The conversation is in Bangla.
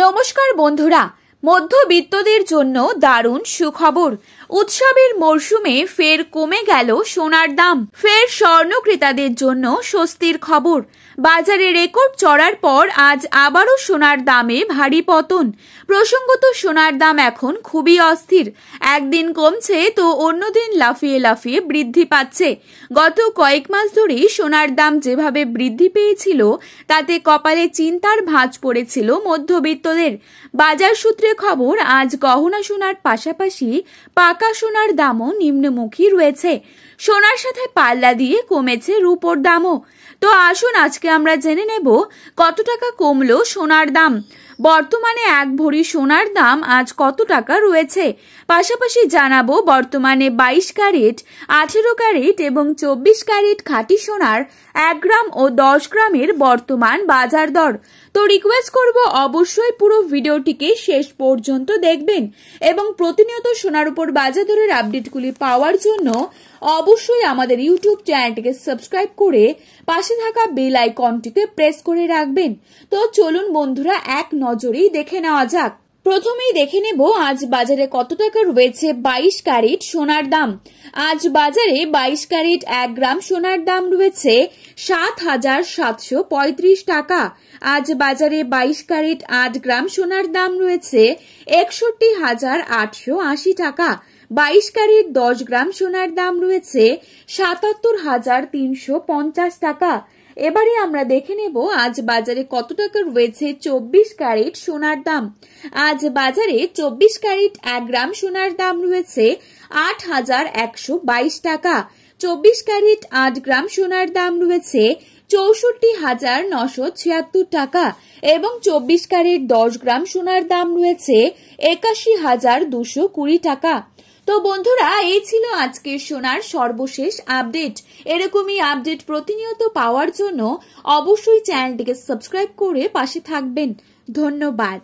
নমস্কার বন্ধুরা, মধ্যবিত্তদের জন্য দারুণ সুখবর। উৎসবের মরশুমে ফের কমে গেল সোনার দাম। ফের স্বর্ণ ক্রেতাদের জন্য স্বস্তির খবর। বাজারে রেকর্ড চড়ার পর আজ আবারও সোনার দামে ভারী পতন। প্রসঙ্গত, সোনার দাম এখন খুবই অস্থির। একদিন কমছে তো অন্যদিন লাফিয়ে লাফিয়ে বৃদ্ধি পাচ্ছে। গত কয়েক মাস ধরেই সোনার দাম যেভাবে বৃদ্ধি পেয়েছিল তাতে কপালে চিন্তার ভাঁজ পড়েছিল মধ্যবিত্তদের। বাজার সূত্রে খবর, আজ গহনা সোনার পাশাপাশি পাকা সোনার দামও নিম্নমুখী রয়েছে। সোনার সাথে পাল্লা দিয়ে কমেছে রূপোর দামও। তো আসুন আজকে আমরা জেনে নেব কত টাকা কমলো সোনার দাম। বর্তমানে এক ভরি সোনার দাম আজ কত টাকা রয়েছে, পাশাপাশি জানাবো বর্তমানে 22 ক্যারেট, 18 ক্যারেট এবং 24 ক্যারেট খাঁটি সোনার 1 গ্রাম ও 10 গ্রামের বর্তমান বাজার দর। তো রিকোয়েস্ট করব অবশ্যই পুরো ভিডিওটিকে শেষ পর্যন্ত দেখবেন এবং প্রতিনিয়ত সোনার উপর বাজার দরের আপডেটগুলি পাওয়ার জন্য অবশ্যই আমাদের ইউটিউব চ্যানেলটিকে সাবস্ক্রাইব করে পাশে থাকা বেল আইকনটিকে প্রেস করে রাখবেন। তো চলুন বন্ধুরা, এক নজরেই দেখে নেওয়া যাক। প্রথমেই দেখে নেব আজ বাজারে কত টাকা রয়েছে 22 ক্যারেট সোনার দাম। আজ বাজারে 22 ক্যারেট 1 গ্রাম সোনার দাম রয়েছে 7,735 টাকা। আজ বাজারে 22 ক্যারেট 8 গ্রাম সোনার দাম রয়েছে 61,880 টাকা। 22 ক্যারেট 10 গ্রাম সোনার দাম রয়েছে 77,350 টাকা। এবারে আমরা দেখে নেব আজ বাজারে কত টাকা রয়েছে 24 ক্যারেট সোনার দাম। আজ বাজারে 24 ক্যারেট 1 গ্রাম সোনার দাম রয়েছে 8,122 টাকা। 24 ক্যারেট 8 গ্রাম সোনার দাম রয়েছে 64,976 টাকা এবং 24 ক্যারেট 10 গ্রাম সোনার দাম রয়েছে 81,220 টাকা। তো বন্ধুরা, এই ছিল আজকের সোনার সর্বশেষ আপডেট। এরকমই আপডেট প্রতিনিয়ত পাওয়ার জন্য অবশ্যই চ্যানেলটিকে সাবস্ক্রাইব করে পাশে থাকবেন। ধন্যবাদ।